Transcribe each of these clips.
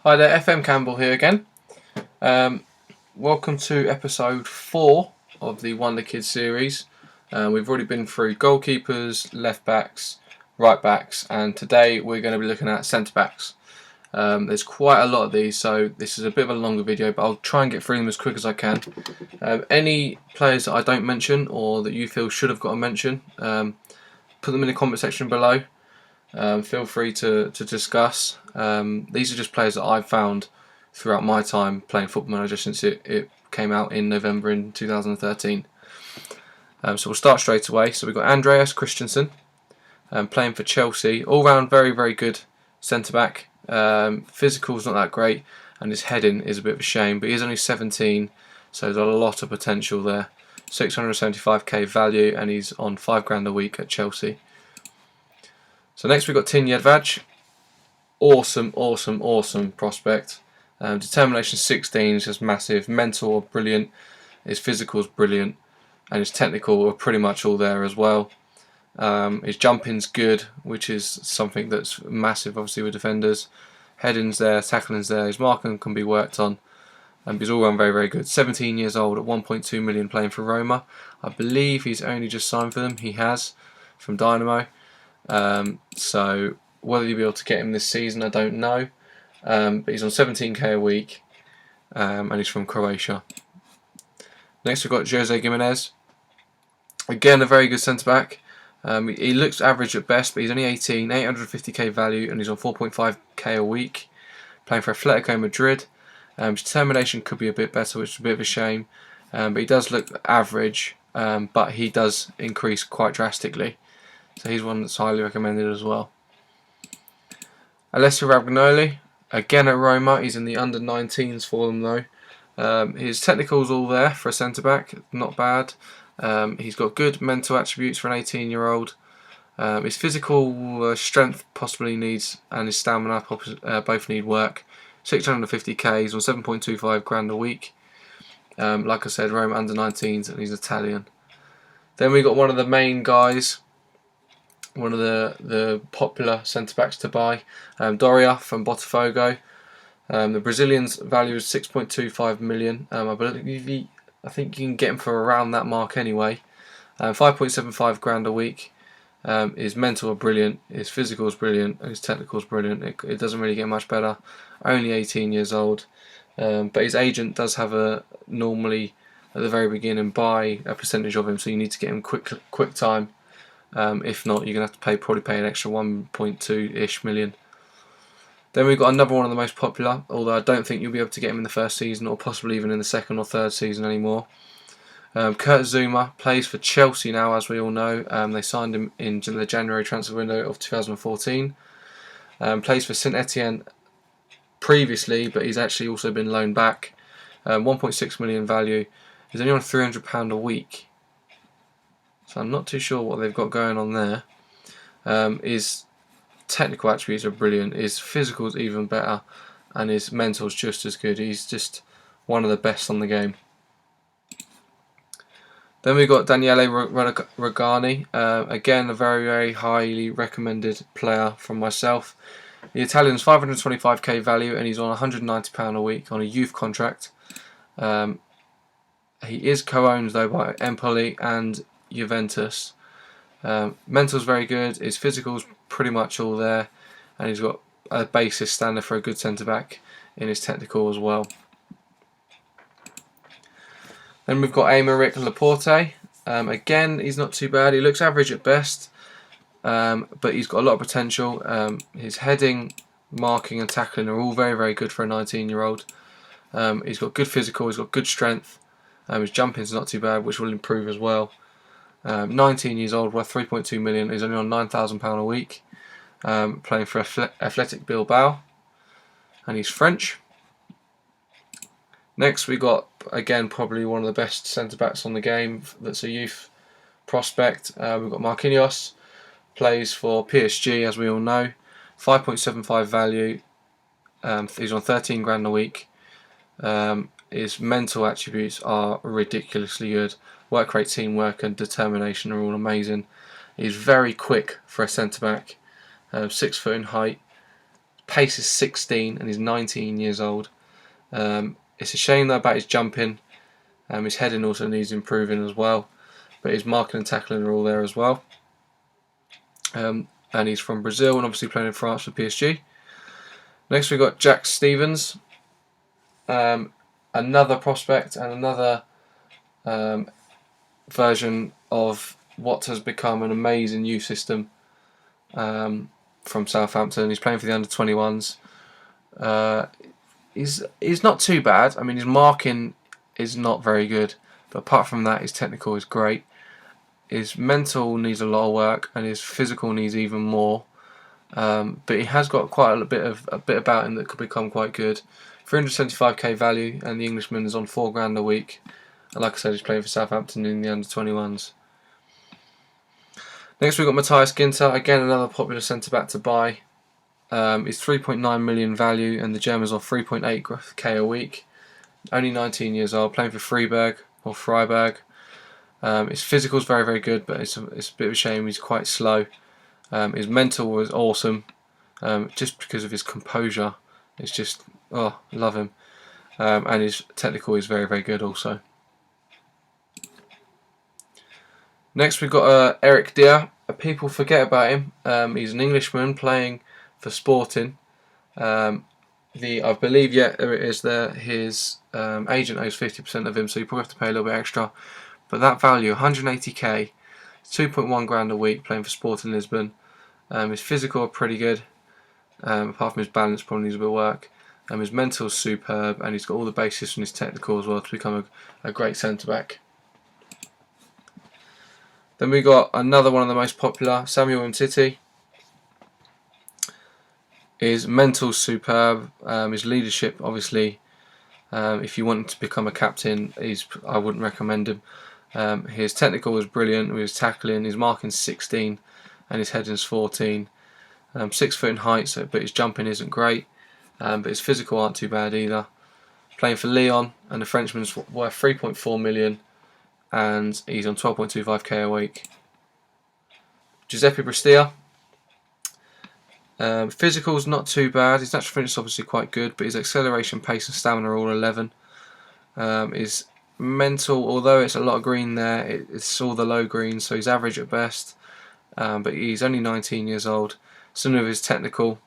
Hi there, FM Campbell here again. Welcome to episode 4 of the Wonderkids series. We've already been through goalkeepers, left backs, right backs, and today we're going to be looking at centre backs. There's quite a lot of these, so this is a bit of a longer video, but I'll try and get through them as quick as I can. Any players that I don't mention or that you feel should have got a mention, put them in the comment section below. Feel free to discuss. These are just players that I've found throughout my time playing Football Manager since it came out in November in 2013. So we'll start straight away. So we've got Andreas Christiansen playing for Chelsea. All round very, very good centre back. Physical's not that great and his heading is a bit of a shame, but he's only 17, so there's a lot of potential there. 675k value and he's on £5 a week at Chelsea. So next we've got Tin Jedvaj. Awesome prospect. Determination 16 is just massive. Mental brilliant. His physical is brilliant, and his technical are pretty much all there as well. His jumping's good, which is something that's massive, obviously with defenders. Heading's there, tackling's there. His marking can be worked on, and he's all round very, very good. 17 years old at 1.2 million, playing for Roma. I believe he's only just signed for them. He has, from Dynamo. So whether you'll be able to get him this season, I don't know. But he's on 17k a week, and he's from Croatia. Next we've got Jose Gimenez. Again, a very good centre back. He looks average at best, but he's only 18, 850k value, and he's on 4.5k a week, playing for Atletico Madrid. His determination could be a bit better, which is a bit of a shame. But he does look average, but he does increase quite drastically. So he's one that's highly recommended as well. Alessa Ravioli, again at Roma. He's in the under-19s for them though. His technical's all there for a centre-back, not bad. He's got good mental attributes for an 18-year-old. His physical strength possibly needs, and his stamina both need work. 650k, he's on 7.25 grand a week. Like I said, Roma under-19s, and he's Italian. Then we got one of the main guys, one of the popular centre-backs to buy, Doria from Botafogo. The Brazilian's value is 6.25 million. I think you can get him for around that mark anyway. 5.75 grand a week. His mental are brilliant, his physical is brilliant, and his technical is brilliant. It doesn't really get much better. Only 18 years old. But his agent does have normally at the very beginning buy a percentage of him, so you need to get him quick time. If not, you're going to have to probably pay an extra 1.2-ish million. Then we've got another one of the most popular, although I don't think you'll be able to get him in the first season, or possibly even in the second or third season anymore. Kurt Zouma plays for Chelsea now, as we all know. They signed him in the January transfer window of 2014. Plays for Saint Etienne previously, but he's actually also been loaned back. 1.6 million value. He's only on £300 a week. So I'm not too sure what they've got going on there. His technical attributes are brilliant, his physical is even better, and his mental is just as good. He's just one of the best on the game. Then we've got Daniele Rugani, again a very, very highly recommended player from myself. The Italian's 525k value, and he's on £190 a week on a youth contract. He is co-owned though by Empoli and Juventus. Mental's very good, his physical's pretty much all there, and he's got a basis standard for a good centre-back in his technical as well. Then we've got Aymeric Laporte. Again, he's not too bad, he looks average at best, but he's got a lot of potential. His heading, marking and tackling are all very, very good for a 19-year-old. He's got good physical, he's got good strength, his jumping's not too bad, which will improve as well. 19 years old, worth 3.2 million. He's only on £9,000 a week, playing for Athletic Bilbao, and he's French. Next we got, again, probably one of the best centre-backs on the game that's a youth prospect. We've got Marquez, plays for PSG, as we all know. 5.75 value. He's on 13 grand a week. His mental attributes are ridiculously good. Work rate, teamwork and determination are all amazing. He's very quick for a centre-back. 6 foot in height. pace is 16 and he's 19 years old. It's a shame though about his jumping. His heading also needs improving as well, but his marking and tackling are all there as well. And he's from Brazil and obviously playing in France for PSG. Next we've got Jack Stevens, another prospect and another version of what has become an amazing youth system from Southampton. He's playing for the under-21s. He's not too bad. I mean, his marking is not very good, but apart from that, his technical is great. His mental needs a lot of work, and his physical needs even more. But he has got quite a bit about him that could become quite good. 375k value, and the Englishman is on £4 a week. And like I said, he's playing for Southampton in the under-21s. Next we've got Mattias Ginter, again another popular centre-back to buy. He's 3.9 million value, and the German's on 3.8k a week. Only 19 years old, playing for Freiburg. His physical's very, very good, but it's a bit of a shame he's quite slow. His mental was awesome, just because of his composure. It's just, oh, love him. And his technical is very, very good also. Next we've got Eric Dier. People forget about him. He's an Englishman playing for Sporting. I believe, yeah, there it is there. His agent owes 50% of him, so you probably have to pay a little bit extra. But that value, 180k, 2.1 grand a week playing for Sporting Lisbon. His physical are pretty good. Apart from his balance, probably needs a bit of work. His mental is superb, and he's got all the basis from his technical as well to become a great centre back. Then we got another one of the most popular, Samuel Umtiti. His mental's superb. His leadership, obviously, if you want to become a captain, I wouldn't recommend him. His technical was brilliant with his tackling. His marking's 16, and his heading's 14. 6 foot in height, but his jumping isn't great. But his physical aren't too bad either. Playing for Lyon, and the Frenchman's worth 3.4 million. And he's on 12.25k a week. Giuseppe Brestia. Physical's not too bad. His natural fitness is obviously quite good, but his acceleration, pace and stamina are all 11. His mental, although it's a lot of green there, it's all the low green, so he's average at best. But he's only 19 years old. Similar with his technical,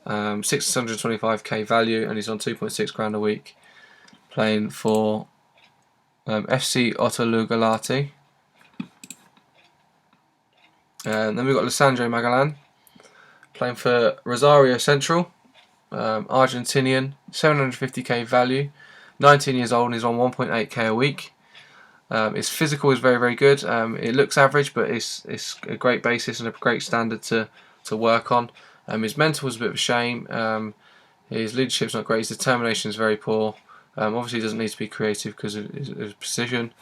625k value, and he's on 2.6 grand a week. Playing for FC Ottolugalati. And then we've got Lissandra Magalan playing for Rosario Central, Argentinian, 750k value, 19 years old, and he's on 1.8k a week. His physical is very, very good. It looks average, but it's a great basis and a great standard to work on. His mental is a bit of a shame. His leadership's not great. His determination is very poor. Obviously, he doesn't need to be creative because of his precision.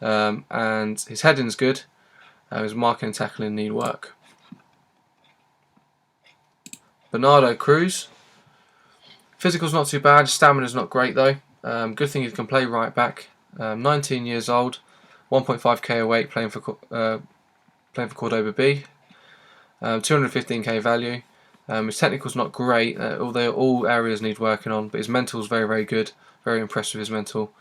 And his heading's good. His marking and tackling need work. Bernardo Cruz. Physical's not too bad. His stamina's not great though. Good thing he can play right back. 19 years old, 1.5k a week, playing for Cordoba B. 215k value. His technical's not great, although all areas need working on. But his mental's very, very good. Very impressed with his mental.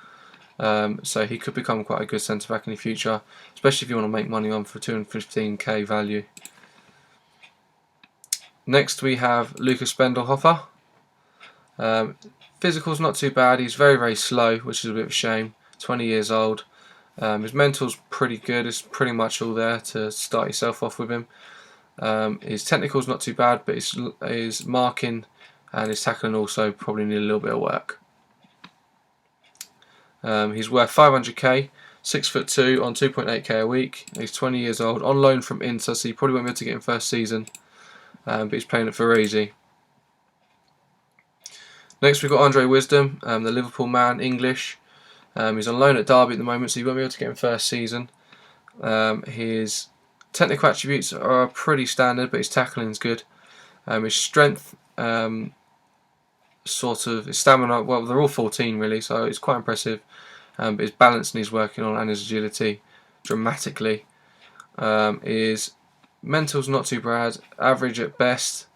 So he could become quite a good centre back in the future, especially if you want to make money on for 215k value. Next we have Lucas Spendelhofer. Physical's not too bad. He's very, very slow, which is a bit of a shame. 20 years old. His mental's pretty good. It's pretty much all there to start yourself off with him. His technical's not too bad, but his marking and his tackling also probably need a little bit of work. He's worth 500k, 6'2", on 2.8k a week. He's 20 years old, on loan from Inter, so you probably won't be able to get him first season. But he's playing at Varese. Next we've got Andre Wisdom, the Liverpool man, English. He's on loan at Derby at the moment, so you won't be able to get him first season. His technical attributes are pretty standard, but his tackling's good. His strength, his stamina, well, they're all 14 really, so it's quite impressive. But his balance needs working on, and his agility dramatically. His mental's not too bad, average at best.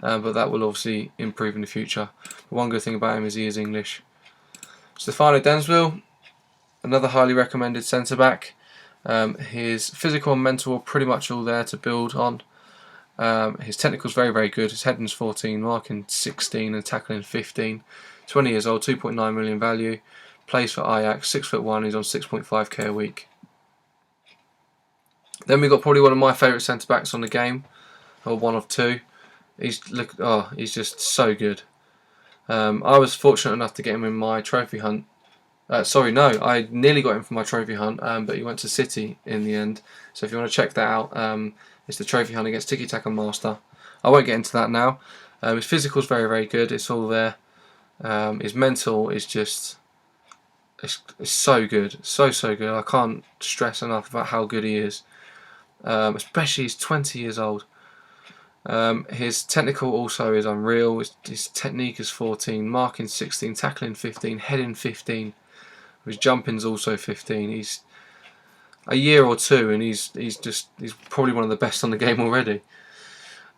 but that will obviously improve in the future. But one good thing about him is he is English. Stefano Dansville, another highly recommended centre-back. His physical and mental are pretty much all there to build on. His technical is very, very good. His heading's 14, marking 16 and tackling 15. 20 years old, 2.9 million value. Plays for Ajax, 6'1", he's on 6.5k a week. Then we've got probably one of my favourite centre-backs on the game, or one of two. He's just so good. I was fortunate enough to get him in my trophy hunt. I nearly got him for my trophy hunt, but he went to City in the end. So if you want to check that out, it's the trophy hunt against Tiki Taka Master. I won't get into that now. His physical is very, very good. It's all there. His mental is just, it's so good, so good. I can't stress enough about how good he is. Especially he's 20 years old. His technical also is unreal. His technique is 14, marking 16, tackling 15, heading 15. His jumping's also 15. He's a year or two, and he's probably one of the best on the game already.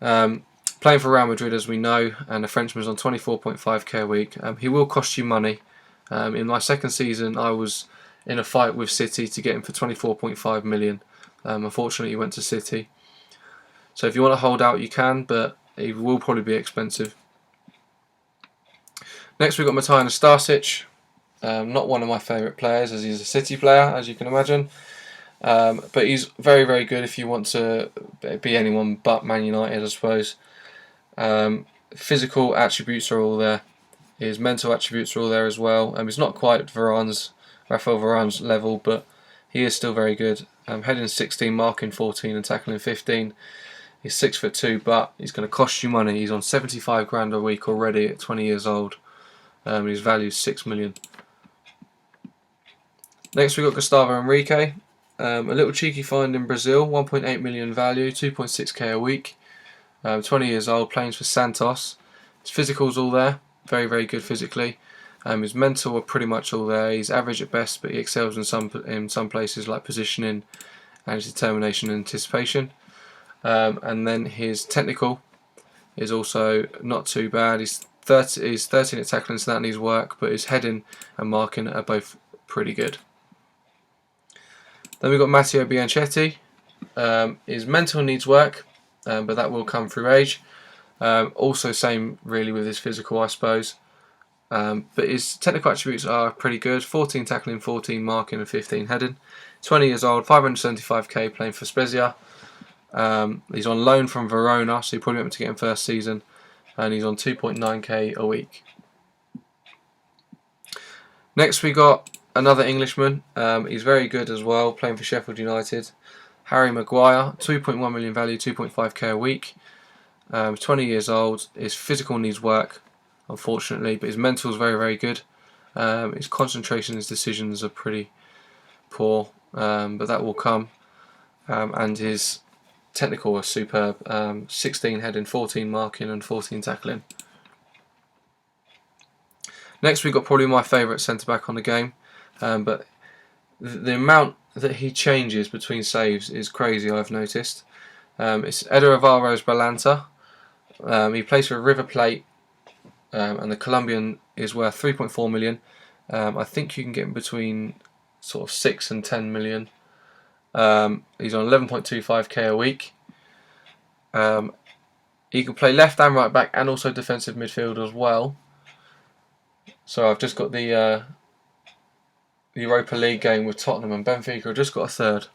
Playing for Real Madrid, as we know, and the Frenchman's on 24.5k a week. He will cost you money. In my second season, I was in a fight with City to get him for 24.5 million. Unfortunately, he went to City. So if you want to hold out, you can, but he will probably be expensive. Next, we've got Mattias Starsic. Not one of my favourite players, as he's a City player, as you can imagine. But he's very, very good if you want to be anyone but Man United, I suppose. Physical attributes are all there. His mental attributes are all there as well. He's not quite Raphael Varane's level, but he is still very good. Heading 16, marking 14 and tackling 15. He's 6'2", but he's going to cost you money. He's on 75 grand a week already at 20 years old. His value is 6 million. Next we've got Gustavo Henrique. A little cheeky find in Brazil, 1.8 million value, 2.6k a week. 20 years old, playing for Santos. His physical's all there, very, very good physically. His mental are pretty much all there. He's average at best, but he excels in some places like positioning and his determination and anticipation. And then his technical is also not too bad. He's 13 at tackling, so that needs work, but his heading and marking are both pretty good. Then we've got Matteo Bianchetti. His mental needs work, but that will come through age. Also same really with his physical, I suppose. But his technical attributes are pretty good. 14 tackling, 14 marking and 15 heading. 20 years old, 575k, playing for Spezia. He's on loan from Verona, so you probably won't be able to get him first season. And he's on 2.9k a week. Next we got another Englishman. He's very good as well, playing for Sheffield United. Harry McGuire, 2.1 million value, 2.5k a week. 20 years old. His physical needs work, unfortunately, but his mental is very, very good. His concentration, his decisions are pretty poor, but that will come. And his technical are superb. 16 heading, 14 marking and 14 tackling. Next we've got probably my favourite centre-back on the game, but the amount that he changes between saves is crazy, I've noticed. It's Eder Alvaro's Balanta. He plays for River Plate, and the Colombian is worth 3.4 million. I think you can get him between sort of 6 and 10 million. He's on 11.25k a week. He can play left and right back and also defensive midfield as well. So I've just got the Europa League game with Tottenham, and Benfica have just got a third.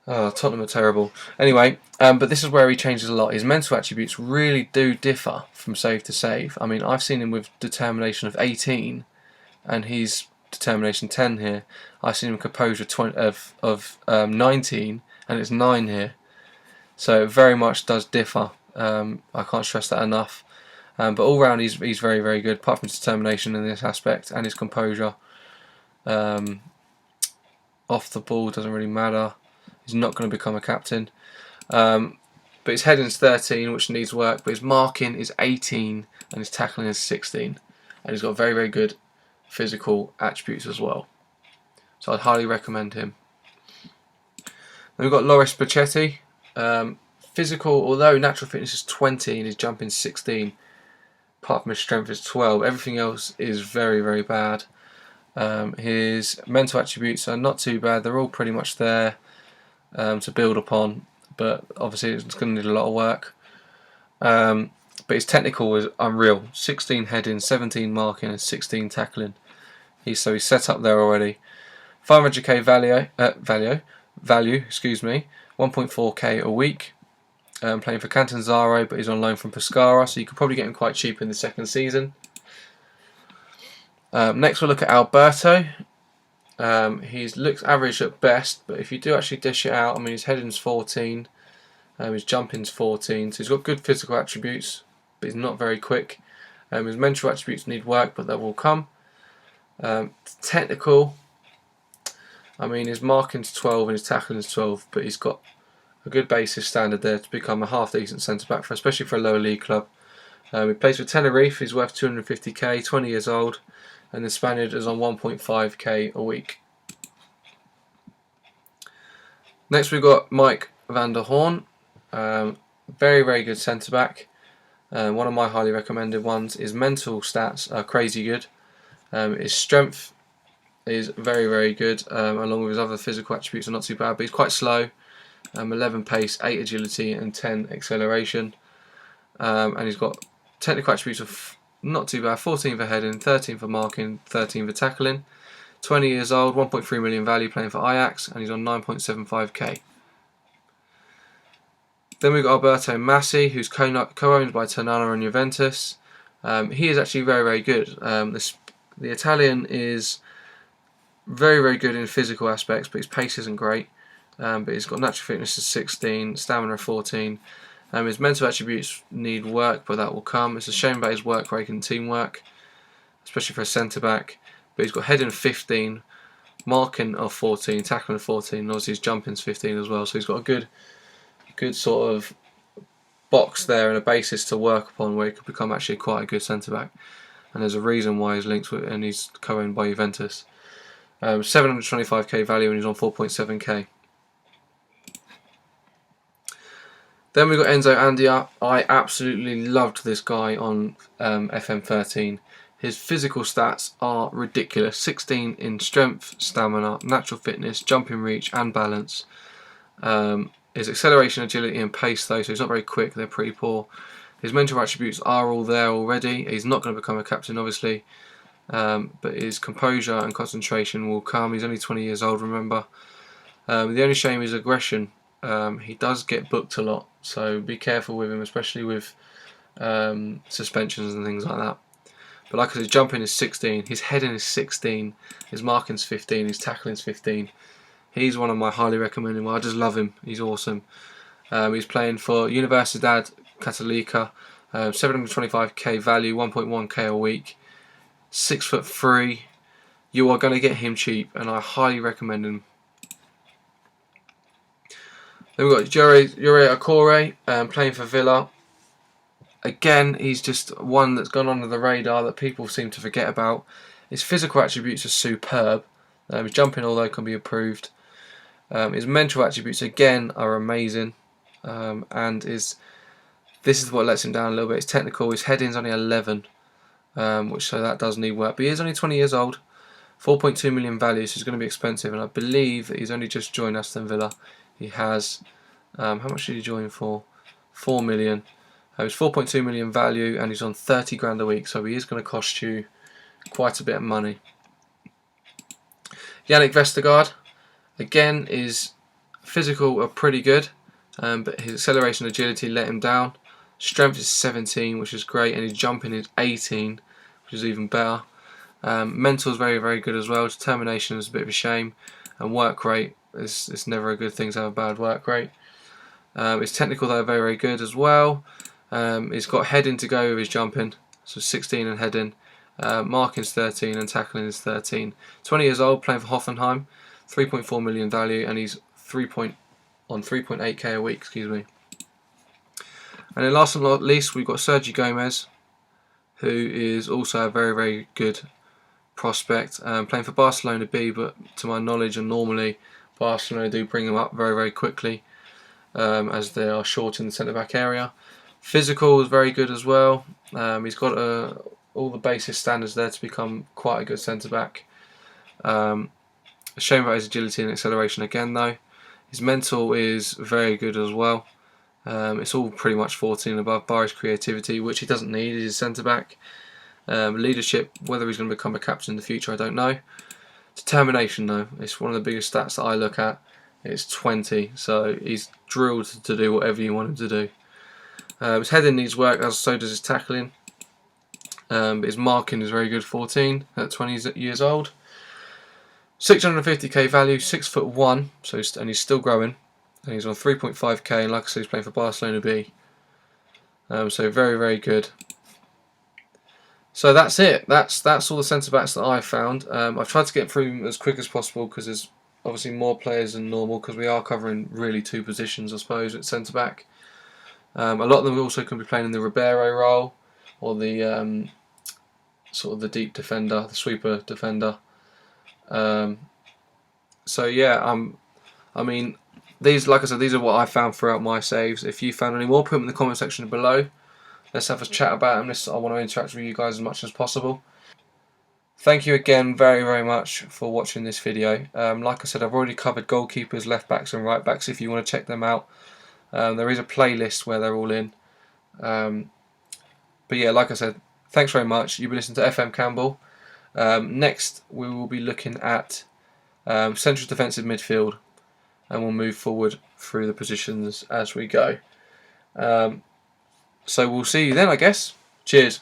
Oh, Tottenham are terrible. Anyway, but this is where he changes a lot. His mental attributes really do differ from save to save. I mean, I've seen him with determination of 18, and he's determination 10 here. I've seen him composure of 19, and it's 9 here. So it very much does differ. I can't stress that enough. But all round, he's very, very good, apart from his determination in this aspect and his composure. Off the ball doesn't really matter. He's not going to become a captain. But his heading's 13, which needs work. But his marking is 18, and his tackling is 16. And he's got very, very good physical attributes as well. So I'd highly recommend him. Then we've got Loris Pachetti. Physical, although natural fitness is 20 and his jumping 16, apart from his strength is 12, everything else is very, very bad. His mental attributes are not too bad, they're all pretty much there to build upon, but obviously it's going to need a lot of work. But his technical is unreal. 16 heading, 17 marking and 16 tackling. He's set up there already. 500k value, excuse me, 1.4k a week. Playing for Catanzaro, but he's on loan from Pescara, so you could probably get him quite cheap in the second season. Next we'll look at Alberto. He looks average at best, but if you do actually dish it out, I mean his heading's 14, his jumping's 14, so he's got good physical attributes, but he's not very quick. His mental attributes need work, but that will come. Technical, I mean his marking's 12 and his tackling's 12, but he's got a good basis standard there to become a half decent centre back, especially for a lower league club. He plays for Tenerife, he's worth 250k, 20 years old, and the Spaniard is on 1.5k a week. Next we've got Mike van der Hoorn, very, very good centre back. One of my highly recommended ones. His mental stats are crazy good. His strength is very, very good, along with his other physical attributes are not too bad, but he's quite slow. 11 pace, 8 agility and 10 acceleration. And he's got technical attributes of not too bad, 14 for heading, 13 for marking, 13 for tackling. 20 years old, 1.3 million value, playing for Ajax, and he's on 9.75k. Then we've got Alberto Massi, who's co-owned by Ternana and Juventus. He is actually very, very good. The Italian is very, very good in physical aspects, but his pace isn't great. But he's got natural fitness of 16, stamina of 14. His mental attributes need work, but that will come. It's a shame about his work rate and teamwork, especially for a centre back. But he's got heading of 15, marking of 14, tackling of 14, and obviously his jumping's 15 as well. So he's got a good sort of box there and a basis to work upon where he could become actually quite a good centre back. And there's a reason why he's linked with, and he's co-owned by Juventus. 725k value, and he's on 4.7k. Then we've got Enzo Andia. I absolutely loved this guy on FM13. His physical stats are ridiculous. 16 in strength, stamina, natural fitness, jumping reach and balance. His acceleration, agility and pace though, so he's not very quick, they're pretty poor. His mental attributes are all there already. He's not going to become a captain obviously, but his composure and concentration will come. He's only 20 years old, remember. The only shame is aggression. He does get booked a lot, so be careful with him, especially with suspensions and things like that. But like I said, his jumping is 16, his heading is 16, his marking's 15, his tackling's 15. He's one of my highly recommended ones. I just love him. He's awesome. He's playing for Universidad Católica, 725k value, 1.1k a week, 6'3". You are going to get him cheap, and I highly recommend him. Then we've got Yuri Akore, playing for Villa. Again, he's just one that's gone under the radar that people seem to forget about. His physical attributes are superb. His jumping, although, can be improved. His mental attributes, again, are amazing. And this is what lets him down a little bit. His technical, his heading's only 11, so that does need work. But he is only 20 years old. 4.2 million value, so he's going to be expensive. And I believe that he's only just joined Aston Villa. He has, how much did he join for? 4 million. He's 4.2 million value, and he's on 30 grand a week, so he is going to cost you quite a bit of money. Yannick Vestergaard, again, his physical are pretty good, but his acceleration and agility let him down. Strength is 17, which is great, and his jumping is 18, which is even better. Mental is very, very good as well. Determination is a bit of a shame, and work rate it's never a good thing to have a bad work rate. His technical, though, very, very good as well. He's got heading to go with his jumping, so 16 in heading. Marking's 13 and tackling is 13. 20 years old, playing for Hoffenheim, 3.4 million value, and he's 3.8k a week. Excuse me. And then last but not least, we've got Sergio Gomez, who is also a very, very good prospect, playing for Barcelona B, but to my knowledge and normally Barcelona do bring him up very, very quickly. as they are short in the centre-back area. Physical is very good as well. He's got all the basis standards there to become quite a good centre-back. A shame about his agility and acceleration again though. His mental is very good as well. It's all pretty much 14 and above, bar his creativity, which he doesn't need. He's a centre-back. Leadership, whether he's going to become a captain in the future, I don't know. Determination though, it's one of the biggest stats that I look at. It's 20, so he's drilled to do whatever you want him to do. His heading needs work, as so does his tackling. But his marking is very good, 14 at 20 years old. 650k value, 6'1", and he's still growing. And he's on 3.5k, and like I said, he's playing for Barcelona B. So very, very good. So that's it. That's all the centre backs that I've found. I've tried to get through them as quick as possible because there's obviously more players than normal because we are covering really 2 positions, I suppose, at centre back. A lot of them also can be playing in the Ribeiro role or the sort of the deep defender, the sweeper defender. So yeah, I mean, these, like I said, these are what I found throughout my saves. If you found any more, put them in the comment section below. Let's have a chat about them. I want to interact with you guys as much as possible. Thank you again very, very much for watching this video. Like I said, I've already covered goalkeepers, left backs and right backs if you want to check them out. There is a playlist where they're all in. But yeah, like I said, thanks very much. You've been listening to FM Campbell. Next, we will be looking at central defensive midfield, and we'll move forward through the positions as we go. So we'll see you then, I guess. Cheers.